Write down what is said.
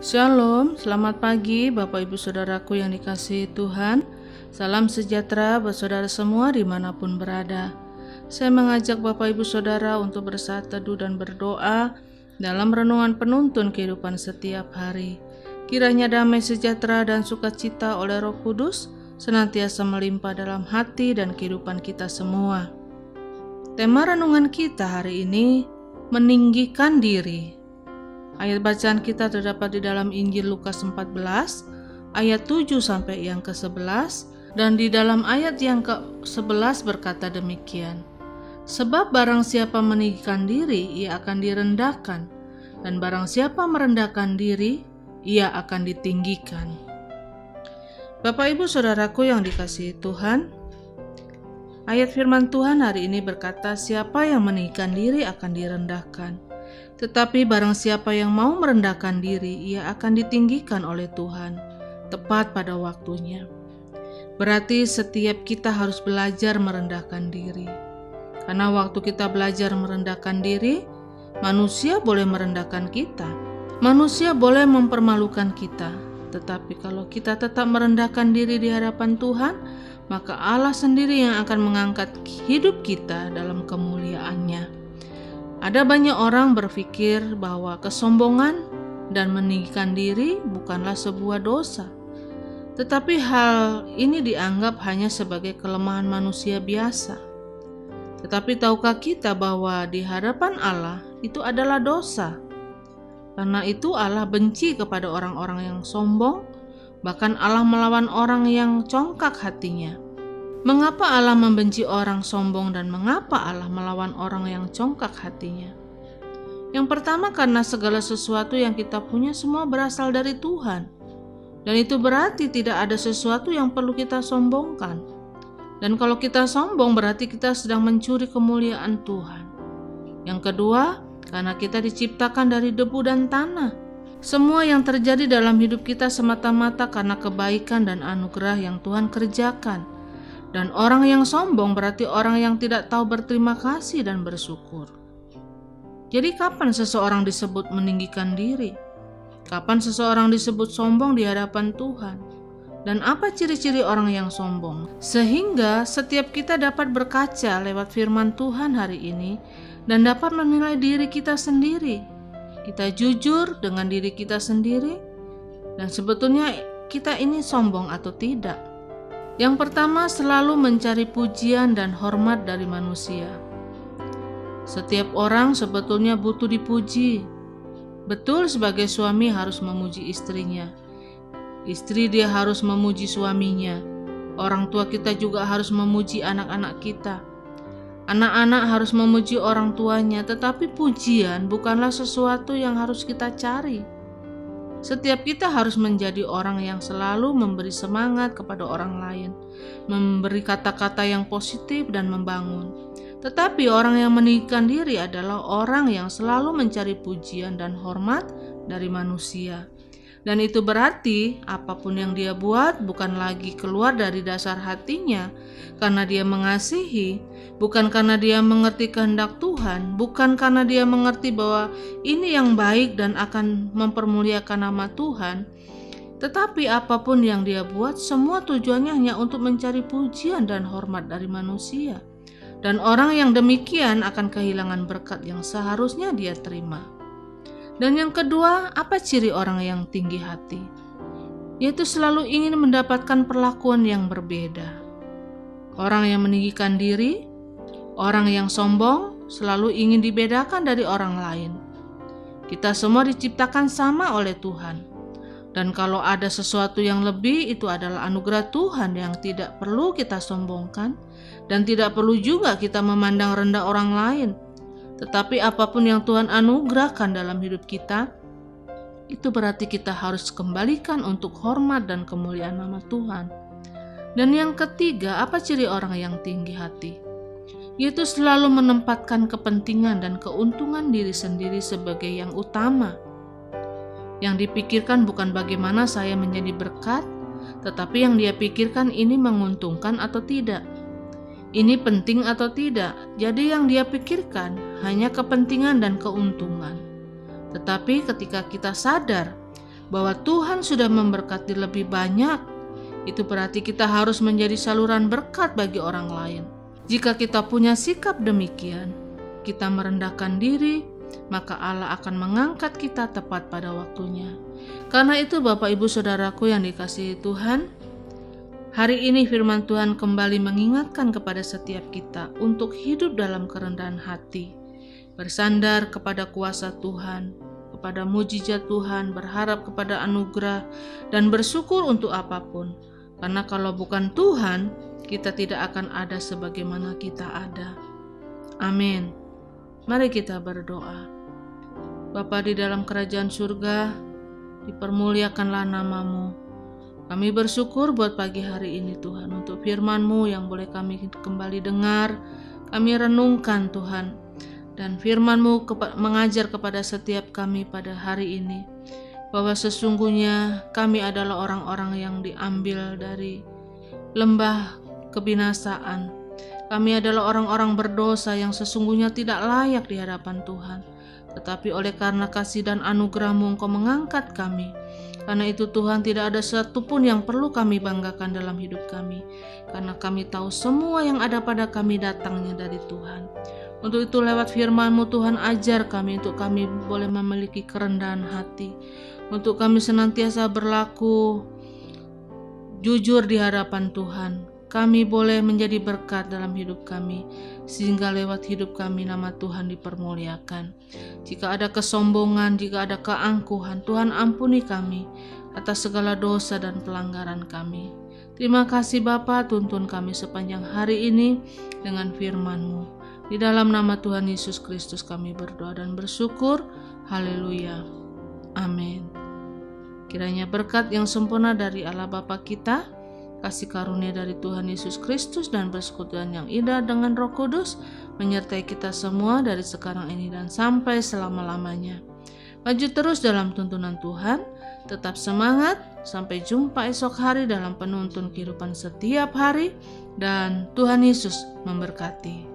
Shalom, selamat pagi Bapak Ibu Saudaraku yang dikasihi Tuhan. Salam sejahtera buat saudara semua dimanapun berada. Saya mengajak Bapak Ibu Saudara untuk bersaat teduh dan berdoa dalam renungan penuntun kehidupan setiap hari. Kiranya damai sejahtera dan sukacita oleh Roh Kudus senantiasa melimpah dalam hati dan kehidupan kita semua. Tema renungan kita hari ini, meninggikan diri. Ayat bacaan kita terdapat di dalam Injil Lukas 14 ayat 7 sampai yang ke-11, dan di dalam ayat yang ke-11 berkata demikian. Sebab barang siapa meninggikan diri, ia akan direndahkan, dan barang siapa merendahkan diri, ia akan ditinggikan. Bapak Ibu Saudaraku yang dikasihi Tuhan, ayat firman Tuhan hari ini berkata, siapa yang meninggikan diri akan direndahkan. Tetapi barang siapa yang mau merendahkan diri, ia akan ditinggikan oleh Tuhan, tepat pada waktunya. Berarti setiap kita harus belajar merendahkan diri. Karena waktu kita belajar merendahkan diri, manusia boleh merendahkan kita. Manusia boleh mempermalukan kita. Tetapi kalau kita tetap merendahkan diri di hadapan Tuhan, maka Allah sendiri yang akan mengangkat hidup kita dalam kemuliaannya. Ada banyak orang berpikir bahwa kesombongan dan meninggikan diri bukanlah sebuah dosa. Tetapi hal ini dianggap hanya sebagai kelemahan manusia biasa. Tetapi tahukah kita bahwa di hadapan Allah itu adalah dosa? Karena itu Allah benci kepada orang-orang yang sombong, bahkan Allah melawan orang yang congkak hatinya. Mengapa Allah membenci orang sombong dan mengapa Allah melawan orang yang congkak hatinya? Yang pertama, karena segala sesuatu yang kita punya semua berasal dari Tuhan. Dan itu berarti tidak ada sesuatu yang perlu kita sombongkan. Dan kalau kita sombong berarti kita sedang mencuri kemuliaan Tuhan. Yang kedua, karena kita diciptakan dari debu dan tanah. Semua yang terjadi dalam hidup kita semata-mata karena kebaikan dan anugerah yang Tuhan kerjakan. Dan orang yang sombong berarti orang yang tidak tahu berterima kasih dan bersyukur. Jadi kapan seseorang disebut meninggikan diri? Kapan seseorang disebut sombong di hadapan Tuhan? Dan apa ciri-ciri orang yang sombong? Sehingga setiap kita dapat berkaca lewat firman Tuhan hari ini dan dapat menilai diri kita sendiri. Kita jujur dengan diri kita sendiri dan sebetulnya kita ini sombong atau tidak. Yang pertama, selalu mencari pujian dan hormat dari manusia. Setiap orang sebetulnya butuh dipuji. Betul, sebagai suami harus memuji istrinya. Istri dia harus memuji suaminya. Orang tua kita juga harus memuji anak-anak kita. Anak-anak harus memuji orang tuanya, tetapi pujian bukanlah sesuatu yang harus kita cari. Setiap kita harus menjadi orang yang selalu memberi semangat kepada orang lain, memberi kata-kata yang positif dan membangun. Tetapi orang yang meninggikan diri adalah orang yang selalu mencari pujian dan hormat dari manusia. Dan itu berarti apapun yang dia buat bukan lagi keluar dari dasar hatinya, karena dia mengasihi, bukan karena dia mengerti kehendak Tuhan, bukan karena dia mengerti bahwa ini yang baik dan akan mempermuliakan nama Tuhan. Tetapi apapun yang dia buat, semua tujuannya hanya untuk mencari pujian dan hormat dari manusia. Dan orang yang demikian akan kehilangan berkat yang seharusnya dia terima. Dan yang kedua, apa ciri orang yang tinggi hati? Yaitu selalu ingin mendapatkan perlakuan yang berbeda. Orang yang meninggikan diri, orang yang sombong, selalu ingin dibedakan dari orang lain. Kita semua diciptakan sama oleh Tuhan. Dan kalau ada sesuatu yang lebih, itu adalah anugerah Tuhan yang tidak perlu kita sombongkan. Dan tidak perlu juga kita memandang rendah orang lain. Tetapi apapun yang Tuhan anugerahkan dalam hidup kita, itu berarti kita harus kembalikan untuk hormat dan kemuliaan nama Tuhan. Dan yang ketiga, apa ciri orang yang tinggi hati? Yaitu selalu menempatkan kepentingan dan keuntungan diri sendiri sebagai yang utama. Yang dipikirkan bukan bagaimana saya menjadi berkat, tetapi yang dia pikirkan ini menguntungkan atau tidak. Ini penting atau tidak, jadi yang dia pikirkan hanya kepentingan dan keuntungan. Tetapi ketika kita sadar bahwa Tuhan sudah memberkati lebih banyak, itu berarti kita harus menjadi saluran berkat bagi orang lain. Jika kita punya sikap demikian, kita merendahkan diri, maka Allah akan mengangkat kita tepat pada waktunya. Karena itu Bapak Ibu Saudaraku yang dikasihi Tuhan, hari ini firman Tuhan kembali mengingatkan kepada setiap kita untuk hidup dalam kerendahan hati, bersandar kepada kuasa Tuhan, kepada mujizat Tuhan, berharap kepada anugerah, dan bersyukur untuk apapun. Karena kalau bukan Tuhan, kita tidak akan ada sebagaimana kita ada. Amin. Mari kita berdoa. Bapa di dalam kerajaan surga, dipermuliakanlah nama-Mu. Kami bersyukur buat pagi hari ini Tuhan, untuk firman-Mu yang boleh kami kembali dengar, kami renungkan Tuhan. Dan firman-Mu mengajar kepada setiap kami pada hari ini, bahwa sesungguhnya kami adalah orang-orang yang diambil dari lembah kebinasaan. Kami adalah orang-orang berdosa yang sesungguhnya tidak layak di hadapan Tuhan. Tetapi oleh karena kasih dan anugerah-Mu, Engkau mengangkat kami. Karena itu Tuhan, tidak ada satupun yang perlu kami banggakan dalam hidup kami. Karena kami tahu semua yang ada pada kami datangnya dari Tuhan. Untuk itu lewat firman-Mu Tuhan, ajar kami untuk kami boleh memiliki kerendahan hati. Untuk kami senantiasa berlaku jujur di hadapan Tuhan. Kami boleh menjadi berkat dalam hidup kami, sehingga lewat hidup kami nama Tuhan dipermuliakan. Jika ada kesombongan, jika ada keangkuhan, Tuhan ampuni kami atas segala dosa dan pelanggaran kami. Terima kasih Bapa, tuntun kami sepanjang hari ini dengan firman-Mu. Di dalam nama Tuhan Yesus Kristus kami berdoa dan bersyukur. Haleluya. Amin. Kiranya berkat yang sempurna dari Allah Bapa kita, kasih karunia dari Tuhan Yesus Kristus, dan persekutuan yang indah dengan Roh Kudus menyertai kita semua dari sekarang ini dan sampai selama-lamanya. Maju terus dalam tuntunan Tuhan, tetap semangat, sampai jumpa esok hari dalam penuntun kehidupan setiap hari, dan Tuhan Yesus memberkati.